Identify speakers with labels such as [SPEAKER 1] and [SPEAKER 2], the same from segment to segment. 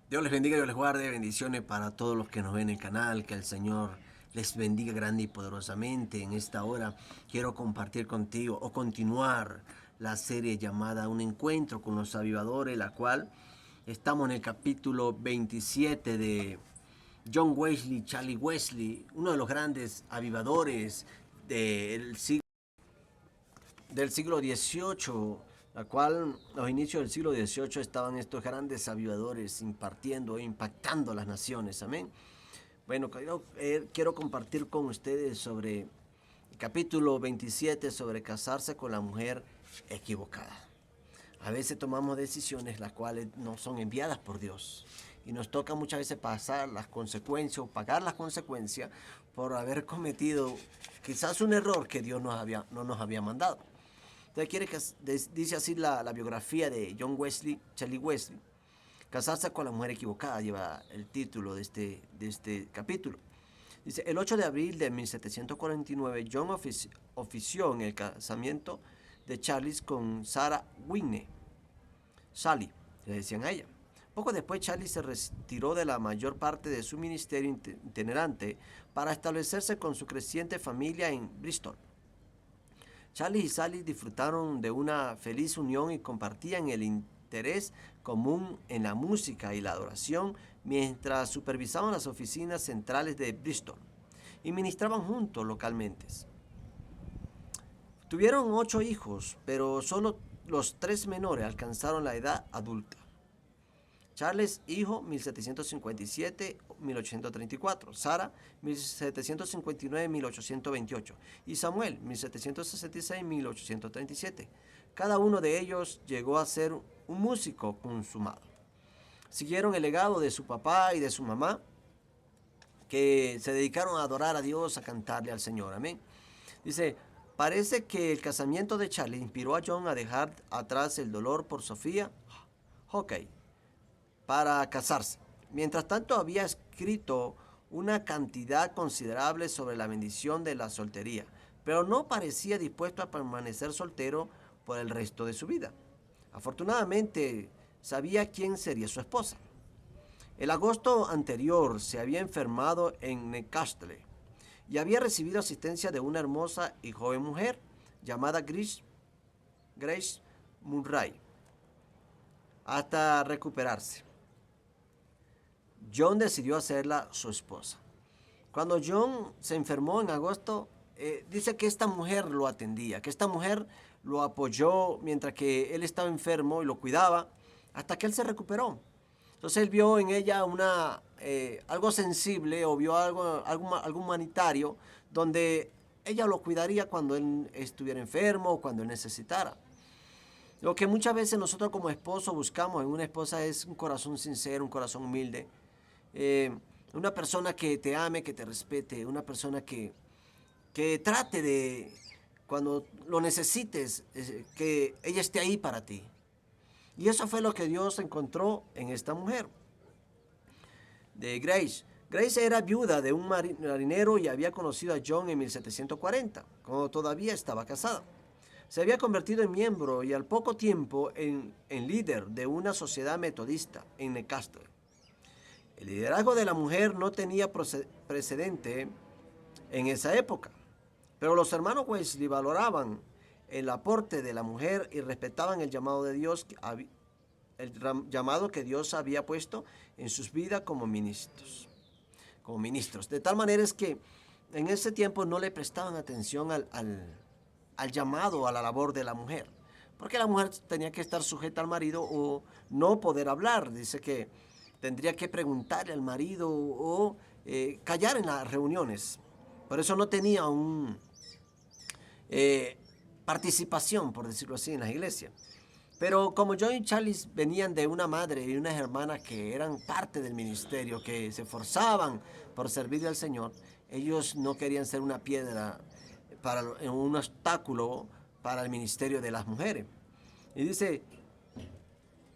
[SPEAKER 1] Dios les bendiga, Dios les guarde, bendiciones para todos los que nos ven en el canal, que el Señor les bendiga grande y poderosamente. En esta hora quiero compartir contigo o continuar la serie llamada Un Encuentro con los Avivadores, la cual estamos en el capítulo 27 de John Wesley, Charlie Wesley, uno de los grandes avivadores del siglo XVIII, la cual a los inicios del siglo XVIII estaban estos grandes avivadores impartiendo e impactando a las naciones. Amén. Bueno, quiero compartir con ustedes sobre el capítulo 27, sobre casarse con la mujer equivocada. A veces tomamos decisiones las cuales no son enviadas por Dios y nos toca muchas veces pasar las consecuencias o pagar las consecuencias por haber cometido quizás un error que Dios no nos había mandado. Entonces dice así la biografía de John Wesley, Charlie Wesley. Casarse con la mujer equivocada lleva el título de este capítulo. Dice, el 8 de abril de 1749, John ofició en el casamiento de Charlie con Sarah Whitney. Sally, le decían a ella. Poco después, Charlie se retiró de la mayor parte de su ministerio itinerante para establecerse con su creciente familia en Bristol. Charlie y Sally disfrutaron de una feliz unión y compartían el interés común en la música y la adoración mientras supervisaban las oficinas centrales de Bristol y ministraban juntos localmente. Tuvieron 8 hijos, pero solo los 3 menores alcanzaron la edad adulta. Charles, hijo, 1757-1834. Sara, 1759-1828. Y Samuel, 1766-1837. Cada uno de ellos llegó a ser un músico consumado. Siguieron el legado de su papá y de su mamá, que se dedicaron a adorar a Dios, a cantarle al Señor. Amén. Dice, parece que el casamiento de Charlie inspiró a John a dejar atrás el dolor por Sofía Hockey para casarse. Mientras tanto, había escrito una cantidad considerable sobre la bendición de la soltería, pero no parecía dispuesto a permanecer soltero por el resto de su vida. Afortunadamente, sabía quién sería su esposa. El agosto anterior se había enfermado en Newcastle y había recibido asistencia de una hermosa y joven mujer llamada Grace Murray hasta recuperarse. John decidió hacerla su esposa. Cuando John se enfermó en agosto, dice que esta mujer lo atendía, que esta mujer lo apoyó mientras que él estaba enfermo y lo cuidaba hasta que él se recuperó. Entonces él vio en ella algo sensible o vio algo humanitario donde ella lo cuidaría cuando él estuviera enfermo o cuando él necesitara. Lo que muchas veces nosotros como esposos buscamos en una esposa es un corazón sincero, un corazón humilde, una persona que te ame, que te respete, una persona que trate de, cuando lo necesites, que ella esté ahí para ti. Y eso fue lo que Dios encontró en esta mujer, de Grace. Grace era viuda de un marinero y había conocido a John en 1740, cuando todavía estaba casada. Se había convertido en miembro y al poco tiempo en líder de una sociedad metodista en Newcastle. El liderazgo de la mujer no tenía precedente en esa época, pero los hermanos Wesley valoraban el aporte de la mujer y respetaban el llamado de Dios, el llamado que Dios había puesto en sus vidas como ministros. De tal manera es que en ese tiempo no le prestaban atención al llamado, a la labor de la mujer, porque la mujer tenía que estar sujeta al marido o no poder hablar. Dice que tendría que preguntarle al marido o callar en las reuniones. Por eso no tenía participación, por decirlo así, en las iglesias. Pero como John y Charlie venían de una madre y unas hermanas que eran parte del ministerio, que se esforzaban por servir al Señor, ellos no querían ser una piedra, un obstáculo para el ministerio de las mujeres. Y dice,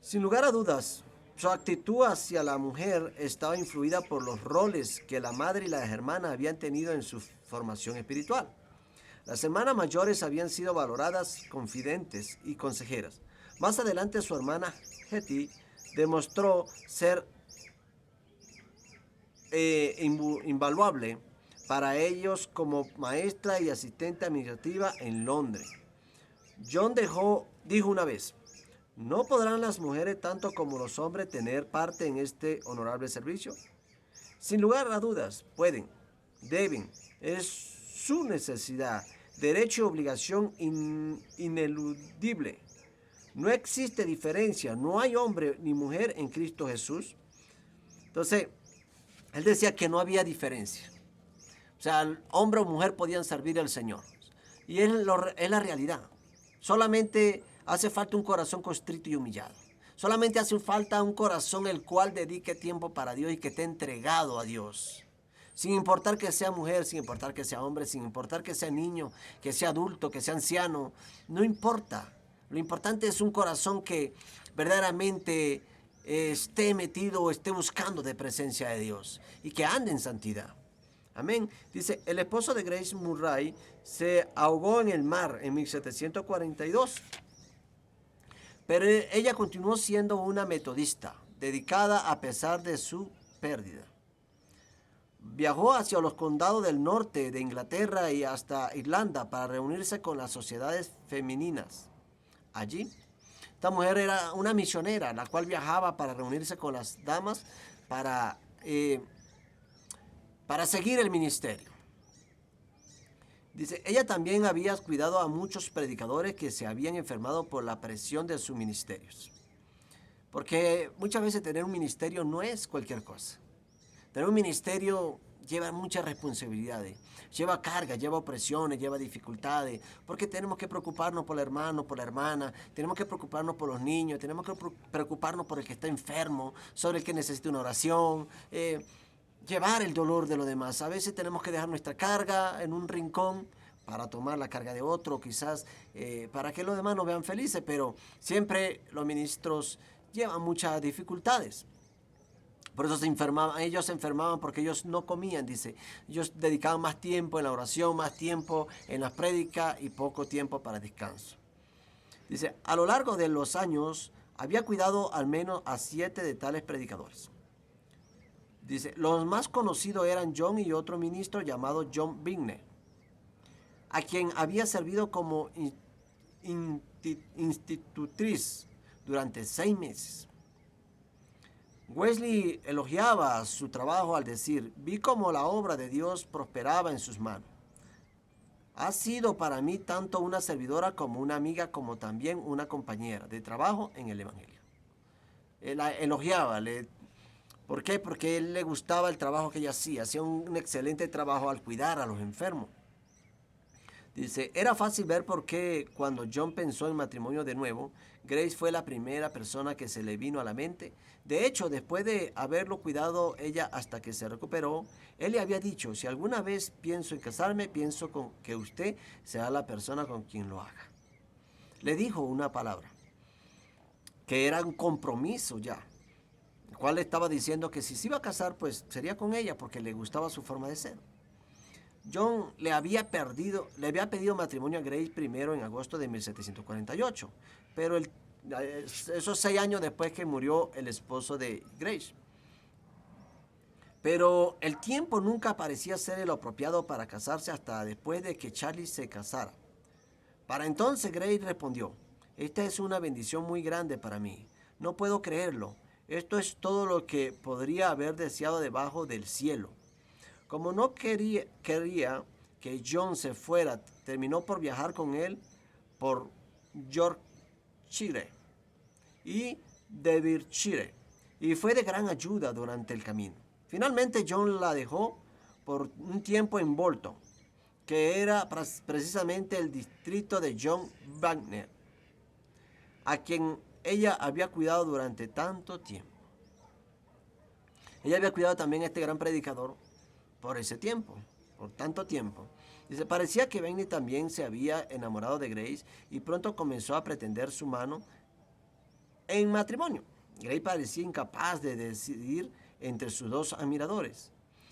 [SPEAKER 1] sin lugar a dudas, su actitud hacia la mujer estaba influida por los roles que la madre y las hermanas habían tenido en su formación espiritual. Las hermanas mayores habían sido valoradas, confidentes y consejeras. Más adelante su hermana Hetty demostró ser invaluable para ellos como maestra y asistente administrativa en Londres. John dijo una vez: ¿no podrán las mujeres tanto como los hombres tener parte en este honorable servicio? Sin lugar a dudas, pueden, deben, es su necesidad, derecho y obligación ineludible. No existe diferencia, no hay hombre ni mujer en Cristo Jesús. Entonces, él decía que no había diferencia. O sea, hombre o mujer podían servir al Señor. Y es la realidad. Solamente hace falta un corazón constrito y humillado. Solamente hace falta un corazón el cual dedique tiempo para Dios y que esté entregado a Dios. Sin importar que sea mujer, sin importar que sea hombre, sin importar que sea niño, que sea adulto, que sea anciano. No importa. Lo importante es un corazón que verdaderamente esté metido o esté buscando de presencia de Dios y que ande en santidad. Amén. Dice, el esposo de Grace Murray se ahogó en el mar en 1742. Pero ella continuó siendo una metodista, dedicada a pesar de su pérdida. Viajó hacia los condados del norte de Inglaterra y hasta Irlanda para reunirse con las sociedades femeninas. Allí, esta mujer era una misionera, la cual viajaba para reunirse con las damas para seguir el ministerio. Dice, ella también había cuidado a muchos predicadores que se habían enfermado por la presión de sus ministerios. Porque muchas veces tener un ministerio no es cualquier cosa. Tener un ministerio lleva muchas responsabilidades, lleva cargas, lleva opresiones, lleva dificultades, porque tenemos que preocuparnos por el hermano, por la hermana, tenemos que preocuparnos por los niños, tenemos que preocuparnos por el que está enfermo, sobre el que necesita una oración, llevar el dolor de los demás. A veces tenemos que dejar nuestra carga en un rincón para tomar la carga de otro, quizás para que los demás nos vean felices, pero siempre los ministros llevan muchas dificultades. Por eso ellos se enfermaban porque ellos no comían, dice. Ellos dedicaban más tiempo en la oración, más tiempo en las prédicas y poco tiempo para descanso. Dice, a lo largo de los años había cuidado al menos a 7 de tales predicadores. Dice, los más conocidos eran John y otro ministro llamado John Bigney, a quien había servido como institutriz durante 6 meses. Wesley elogiaba su trabajo al decir, vi cómo la obra de Dios prosperaba en sus manos. Ha sido para mí tanto una servidora como una amiga, como también una compañera de trabajo en el Evangelio. Él la elogiaba. ¿Por qué? Porque a él le gustaba el trabajo que ella hacía. Hacía un excelente trabajo al cuidar a los enfermos. Dice, era fácil ver por qué cuando John pensó en matrimonio de nuevo, Grace fue la primera persona que se le vino a la mente. De hecho, después de haberlo cuidado ella hasta que se recuperó, él le había dicho, si alguna vez pienso en casarme, pienso que usted sea la persona con quien lo haga. Le dijo una palabra, que era un compromiso ya, el cual le estaba diciendo que si se iba a casar, pues sería con ella porque le gustaba su forma de ser. John le había pedido matrimonio a Grace primero en agosto de 1748, pero esos 6 años después que murió el esposo de Grace. Pero el tiempo nunca parecía ser el apropiado para casarse hasta después de que Charlie se casara. Para entonces Grace respondió, esta es una bendición muy grande para mí, no puedo creerlo, esto es todo lo que podría haber deseado debajo del cielo. Como no quería que John se fuera, terminó por viajar con él por Yorkshire y Derbyshire y fue de gran ayuda durante el camino. Finalmente John la dejó por un tiempo en Bolton, que era precisamente el distrito de John Wagner, a quien ella había cuidado durante tanto tiempo. Ella había cuidado también a este gran predicador por ese tiempo, por tanto tiempo. Dice, parecía que Benny también se había enamorado de Grace y pronto comenzó a pretender su mano en matrimonio. Grace parecía incapaz de decidir entre sus dos admiradores.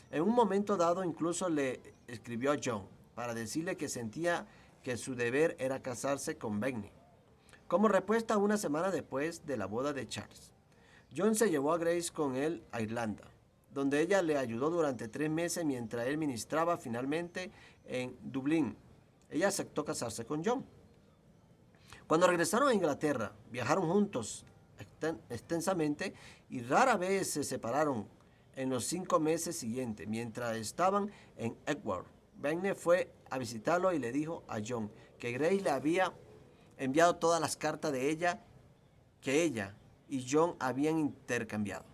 [SPEAKER 1] En un momento dado incluso le escribió a John para decirle que sentía que su deber era casarse con Benny. Como respuesta, una semana después de la boda de Charles, John se llevó a Grace con él a Irlanda. donde ella le ayudó durante 3 meses mientras él ministraba finalmente en Dublín. Ella aceptó casarse con John. Cuando regresaron a Inglaterra, viajaron juntos extensamente y rara vez se separaron en los 5 meses siguientes. Mientras estaban en Edward, Bagney fue a visitarlo y le dijo a John que Grace le había enviado todas las cartas de ella que ella y John habían intercambiado.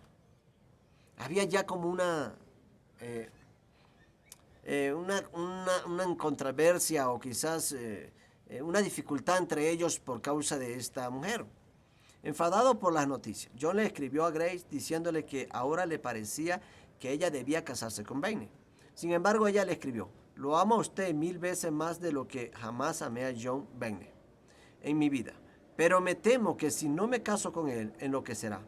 [SPEAKER 1] Había ya como una controversia o quizás una dificultad entre ellos por causa de esta mujer. Enfadado por las noticias, John le escribió a Grace diciéndole que ahora le parecía que ella debía casarse con Bagney. Sin embargo, ella le escribió: lo amo a usted 1000 veces más de lo que jamás amé a John Bagney en mi vida, pero me temo que si no me caso con él, enloquecerá.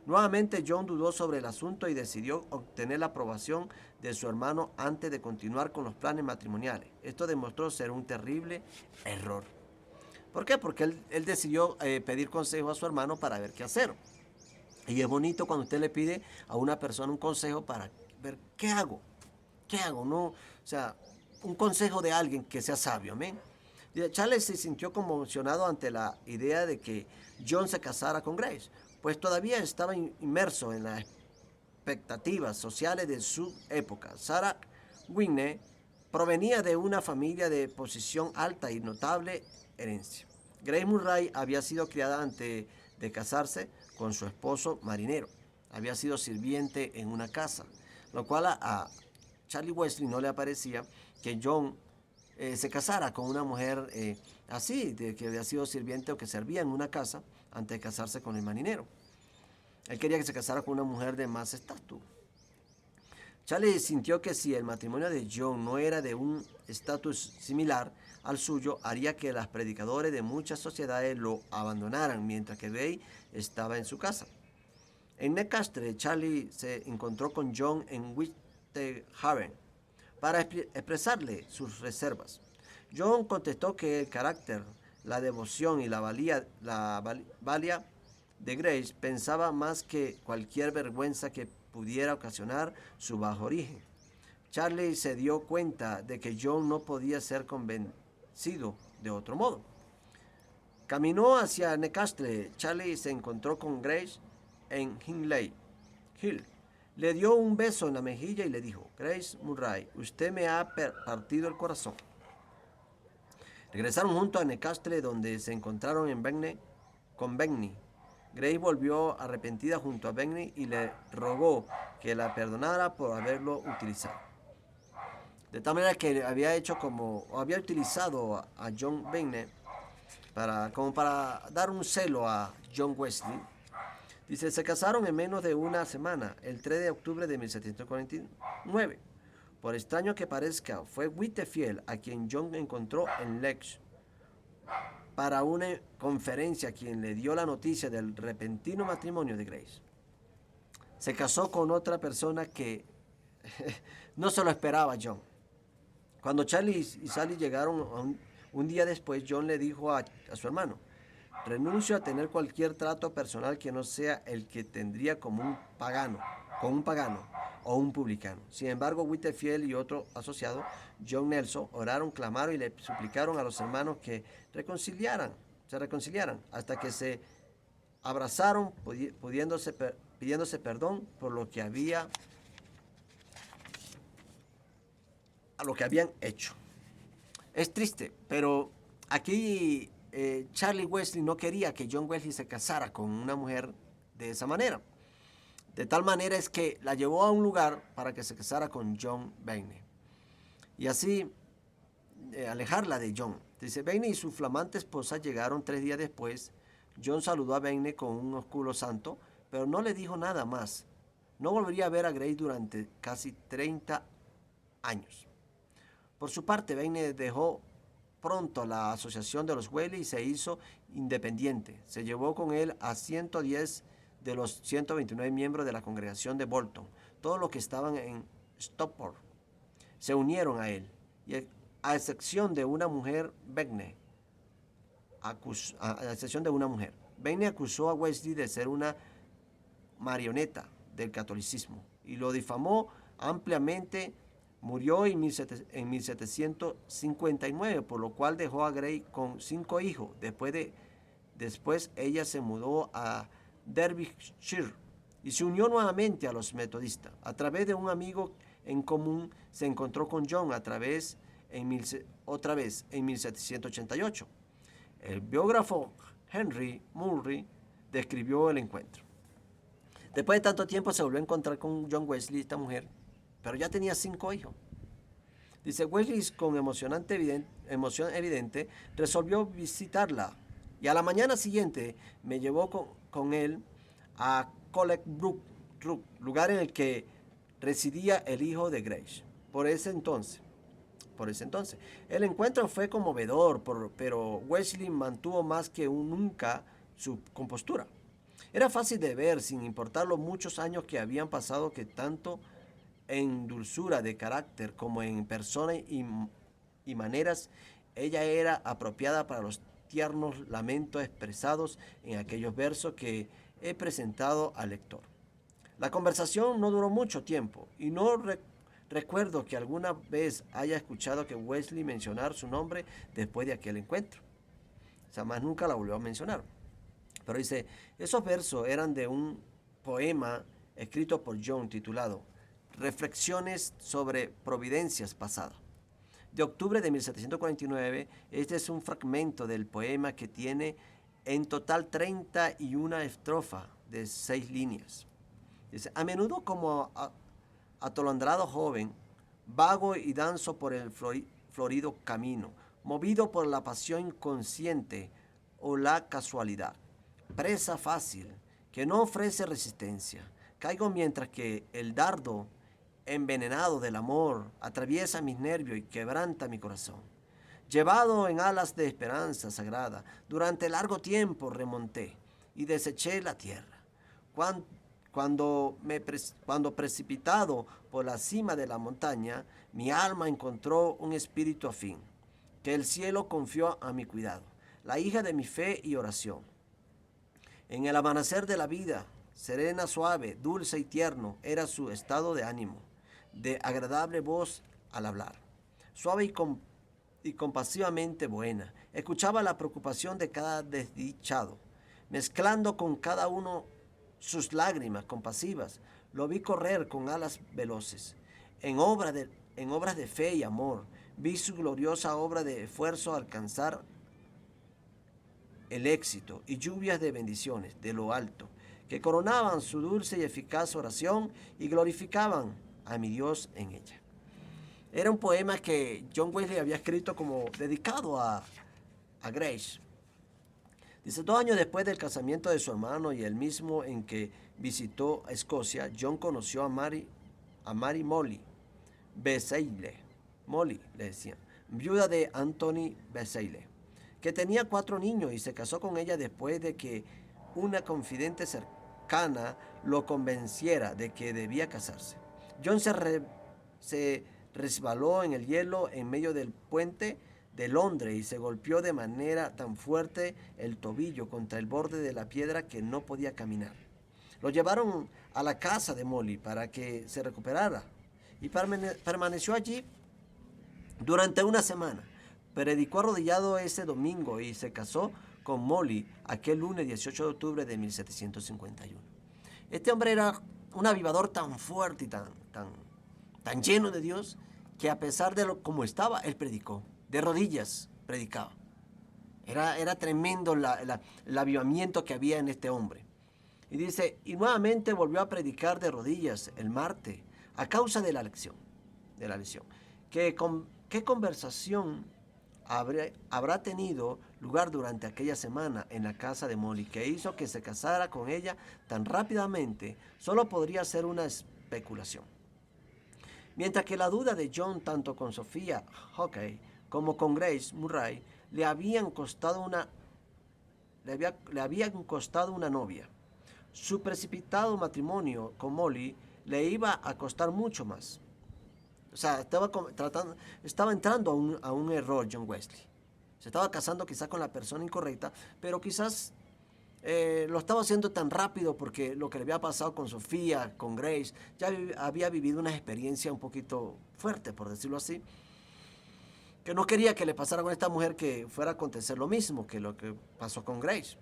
[SPEAKER 1] Nuevamente John dudó sobre el asunto y decidió obtener la aprobación de su hermano antes de continuar con los planes matrimoniales. Esto demostró ser un terrible error. ¿Por qué? Porque él decidió pedir consejo a su hermano para ver qué hacer. Y es bonito cuando usted le pide a una persona un consejo para ver qué hago. ¿Qué hago? No, o sea, un consejo de alguien que sea sabio. ¿amén? Charles se sintió conmocionado ante la idea de que John se casara con Grace, pues todavía estaba inmerso en las expectativas sociales de su época. Sarah Whitney provenía de una familia de posición alta y notable herencia. Grace Murray había sido criada antes de casarse con su esposo marinero. Había sido sirviente en una casa, lo cual a Charlie Wesley no le parecía que John se casara con una mujer así, de que había sido sirviente o que servía en una casa antes de casarse con el marinero. Él quería que se casara con una mujer de más estatus. Charlie sintió que si el matrimonio de John no era de un estatus similar al suyo, haría que los predicadores de muchas sociedades lo abandonaran mientras que Grace estaba en su casa. En Newcastle, Charlie se encontró con John en Whitehaven para expresarle sus reservas. John contestó que el carácter, la devoción y la valía de Grace pensaba más que cualquier vergüenza que pudiera ocasionar su bajo origen. Charlie se dio cuenta de que John no podía ser convencido de otro modo. Caminó hacia Newcastle. Charlie se encontró con Grace en Hindley Hill. Le dio un beso en la mejilla y le dijo: Grace Murray, usted me ha partido el corazón. Regresaron juntos a Newcastle, donde se encontraron con Bagney. Grace volvió arrepentida junto a Bagney y le rogó que la perdonara por haberlo utilizado. De tal manera que había utilizado a John Bagney como para dar un celo a John Wesley. Dice, se casaron en menos de una semana, el 3 de octubre de 1749. Por extraño que parezca, fue Whitefield a quien John encontró en Lex para una conferencia, quien le dio la noticia del repentino matrimonio de Grace. Se casó con otra persona que no se lo esperaba John. Cuando Charlie y Sally llegaron un día después, John le dijo a su hermano: renuncio a tener cualquier trato personal que no sea el que tendría con un pagano o un publicano. Sin embargo, Whitefield y otro asociado, John Nelson, oraron, clamaron y le suplicaron a los hermanos que se reconciliaran, hasta que se abrazaron, pidiéndose perdón por lo que habían hecho. Es triste, pero aquí Charlie Wesley no quería que John Wesley se casara con una mujer de esa manera. De tal manera es que la llevó a un lugar para que se casara con John Bagney. Y así alejarla de John. Dice, Bagney y su flamante esposa llegaron 3 días después. John saludó a Bagney con un ósculo santo, pero no le dijo nada más. No volvería a ver a Grace durante casi 30 años. Por su parte, Bagney dejó pronto la asociación de los Wesley y se hizo independiente. Se llevó con él a 110 de los 129 miembros de la congregación de Bolton. Todos los que estaban en Stockport se unieron a él, y a excepción de una mujer, Bagney acusó a Wesley de ser una marioneta del catolicismo. y lo difamó ampliamente. Murió en 1759, por lo cual dejó a Grey con 5 hijos. Después ella se mudó a Derbyshire y se unió nuevamente a los metodistas. A través de un amigo en común se encontró con John otra vez en 1788. El biógrafo Henry Murray describió el encuentro. Después de tanto tiempo se volvió a encontrar con John Wesley, esta mujer, pero ya tenía 5 hijos. Dice, Wesley con emoción evidente resolvió visitarla y a la mañana siguiente me llevó con él a Colebrook, lugar en el que residía el hijo de Grace. Por ese entonces. El encuentro fue conmovedor, pero Wesley mantuvo más que nunca su compostura. Era fácil de ver, sin importar los muchos años que habían pasado, que tanto en dulzura de carácter como en persona y maneras, ella era apropiada para los tiernos lamentos expresados en aquellos versos que he presentado al lector. La conversación no duró mucho tiempo y no recuerdo que alguna vez haya escuchado que Wesley mencionar su nombre después de aquel encuentro. O sea, más nunca la volvió a mencionar. Pero dice, esos versos eran de un poema escrito por John titulado Reflexiones sobre Providencias Pasadas. De octubre de 1749, este es un fragmento del poema que tiene en total 31 estrofas de 6 líneas. Dice, a menudo como atolondrado joven, vago y danzo por el florido camino, movido por la pasión inconsciente o la casualidad. Presa fácil, que no ofrece resistencia. Caigo mientras que el dardo envenenado del amor atraviesa mis nervios y quebranta mi corazón. Llevado en alas de esperanza sagrada, durante largo tiempo remonté y deseché la tierra. Cuando precipitado por la cima de la montaña, mi alma encontró un espíritu afín, que el cielo confió a mi cuidado, la hija de mi fe y oración. En el amanecer de la vida, serena, suave, dulce y tierno, era su estado de ánimo, de agradable voz al hablar, suave y compasivamente buena. Escuchaba la preocupación de cada desdichado, mezclando con cada uno sus lágrimas compasivas. Lo vi correr con alas veloces, en obras de fe y amor. Vi su gloriosa obra de esfuerzo alcanzar el éxito y lluvias de bendiciones de lo alto, que coronaban su dulce y eficaz oración y glorificaban a mi Dios en ella. Era un poema que John Wesley había escrito como dedicado a Grace. Dice, 2 años después del casamiento de su hermano y el mismo en que visitó a Escocia, John conoció a Mary Molly Besayle, Molly le decían, viuda de Anthony Besayle, que tenía 4 niños y se casó con ella después de que una confidente cercana lo convenciera de que debía casarse. John se resbaló en el hielo en medio del puente de Londres y se golpeó de manera tan fuerte el tobillo contra el borde de la piedra que no podía caminar. Lo llevaron a la casa de Molly para que se recuperara y permaneció allí durante una semana. Predicó arrodillado ese domingo y se casó con Molly aquel lunes 18 de octubre de 1751. Este hombre era un avivador tan fuerte y tan lleno de Dios que a pesar de como estaba, él predicó. De rodillas predicaba. Era tremendo el avivamiento que había en este hombre. Y dice, y nuevamente volvió a predicar de rodillas el martes a causa de la lección. ¿Qué conversación habrá tenido lugar durante aquella semana en la casa de Molly que hizo que se casara con ella tan rápidamente? Solo podría ser una especulación. Mientras que la duda de John tanto con Sofía Hockey como con Grace Murray le habían costado una novia. Su precipitado matrimonio con Molly le iba a costar mucho más. O sea, estaba entrando a un error John Wesley. Se estaba casando quizás con la persona incorrecta, pero quizás lo estaba haciendo tan rápido porque lo que le había pasado con Sofía, con Grace, ya había vivido una experiencia un poquito fuerte, por decirlo así, que no quería que le pasara con esta mujer que fuera a acontecer lo mismo que lo que pasó con Grace.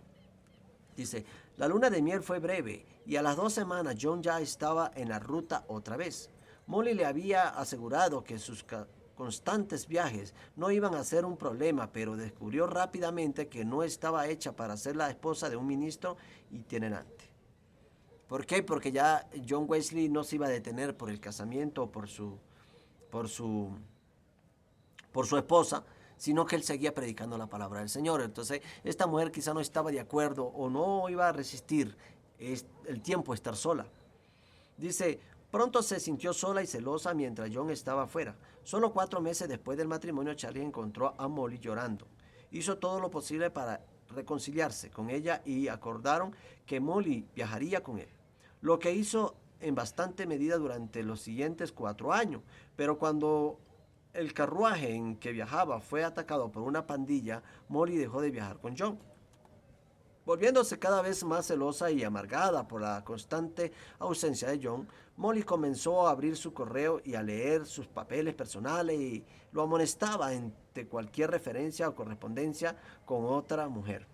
[SPEAKER 1] Dice, la luna de miel fue breve y a las 2 semanas John ya estaba en la ruta otra vez. Molly le había asegurado que sus constantes viajes no iban a ser un problema, pero descubrió rápidamente que no estaba hecha para ser la esposa de un ministro itinerante. ¿Por qué? Porque ya John Wesley no se iba a detener por el casamiento o por su por su esposa, sino que él seguía predicando la palabra del Señor. Entonces, esta mujer quizá no estaba de acuerdo o no iba a resistir el tiempo de estar sola. Dice, pronto se sintió sola y celosa mientras John estaba afuera. Solo 4 meses después del matrimonio, Charlie encontró a Molly llorando. Hizo todo lo posible para reconciliarse con ella y acordaron que Molly viajaría con él. Lo que hizo en bastante medida durante los siguientes 4 años. Pero cuando el carruaje en que viajaba fue atacado por una pandilla, Molly dejó de viajar con John. Volviéndose cada vez más celosa y amargada por la constante ausencia de John, Molly comenzó a abrir su correo y a leer sus papeles personales y lo amonestaba ante cualquier referencia o correspondencia con otra mujer.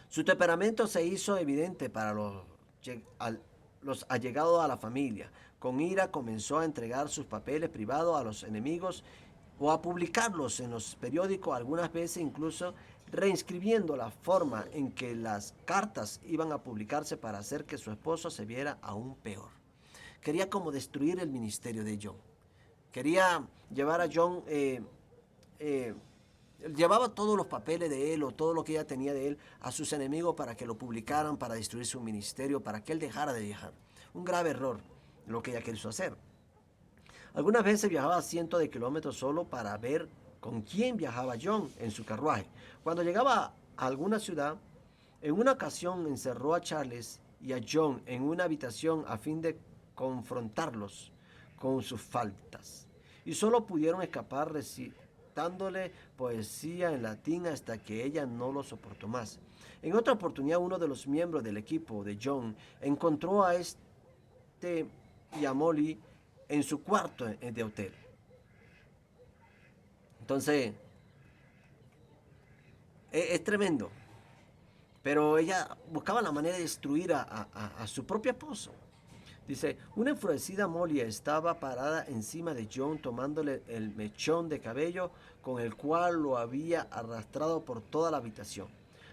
[SPEAKER 1] Su temperamento se hizo evidente para los allegados a la familia. Con ira comenzó a entregar sus papeles privados a los enemigos o a publicarlos en los periódicos, algunas veces incluso reinscribiendo la forma en que las cartas iban a publicarse para hacer que su esposo se viera aún peor. Quería como destruir el ministerio de John. Quería llevar a John, llevaba todos los papeles de él o todo lo que ella tenía de él a sus enemigos para que lo publicaran, para destruir su ministerio, para que él dejara de viajar. Un grave error lo que ella quiso hacer. Algunas veces viajaba cientos de kilómetros solo para ver con quién viajaba John en su carruaje. Cuando llegaba a alguna ciudad, en una ocasión encerró a Charles y a John en una habitación a fin de confrontarlos con sus faltas. Y solo pudieron escapar recitándole poesía en latín hasta que ella no lo soportó más. En otra oportunidad, uno de los miembros del equipo de John encontró a y a Molly en su cuarto de hotel. Entonces, es tremendo. Pero ella buscaba la manera de destruir a su propio esposo. Dice, una enfurecida Molly estaba parada encima de John tomándole el mechón de cabello con el cual lo había arrastrado por toda la habitación.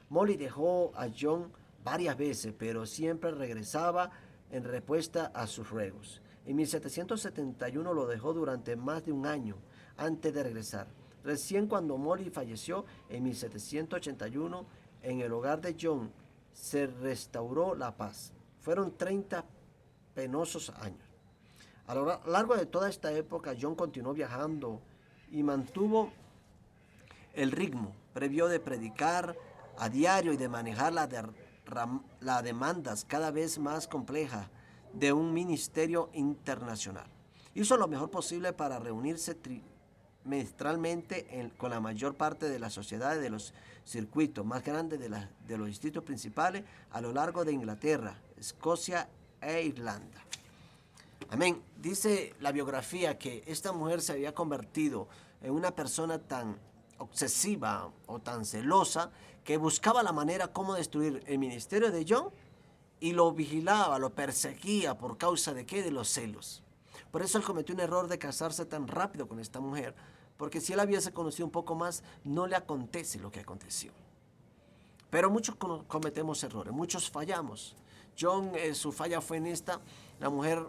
[SPEAKER 1] Molly dejó a John varias veces, pero siempre regresaba en respuesta a sus ruegos. En 1771 lo dejó durante más de un año antes de regresar. Recién cuando Molly falleció en 1781, en el hogar de John se restauró la paz. Fueron 30 penosos años. A lo largo de toda esta época, John continuó viajando y mantuvo el ritmo previo de predicar a diario y de manejar las demandas cada vez más complejas de un ministerio internacional. Hizo lo mejor posible para reunirse trimestralmente con la mayor parte de las sociedades de los circuitos más grandes de los distritos principales a lo largo de Inglaterra, Escocia e Irlanda. Amén. Dice la biografía que esta mujer se había convertido en una persona tan obsesiva o tan celosa que buscaba la manera cómo destruir el ministerio de John y lo vigilaba, lo perseguía por causa de ¿qué? De los celos. Por eso él cometió un error de casarse tan rápido con esta mujer, porque si él hubiese conocido un poco más, no le acontece lo que aconteció. Pero muchos cometemos errores, muchos fallamos. John, su falla fue en esta. La mujer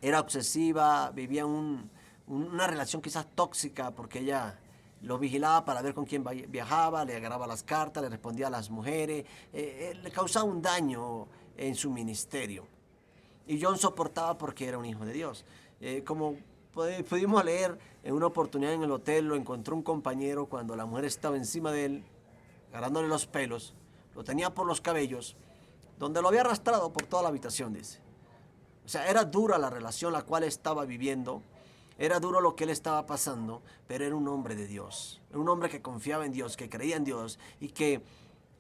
[SPEAKER 1] era obsesiva, vivía una relación quizás tóxica porque ella lo vigilaba para ver con quién viajaba, le agarraba las cartas, le respondía a las mujeres, le causaba un daño en su ministerio. Y John soportaba porque era un hijo de Dios. Como pudimos leer en una oportunidad en el hotel, lo encontró un compañero cuando la mujer estaba encima de él, agarrándole los pelos, lo tenía por los cabellos, donde lo había arrastrado por toda la habitación, dice. O sea, era dura la relación la cual estaba viviendo, era duro lo que él estaba pasando, pero era un hombre de Dios, un hombre que confiaba en Dios, que creía en Dios y que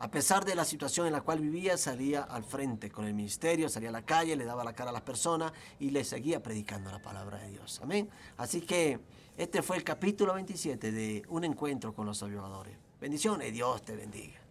[SPEAKER 1] A pesar de la situación en la cual vivía, salía al frente con el ministerio, salía a la calle, le daba la cara a las personas y le seguía predicando la palabra de Dios. Amén. Así que este fue el capítulo 27 de Un encuentro con los avivadores. Bendiciones, Dios te bendiga.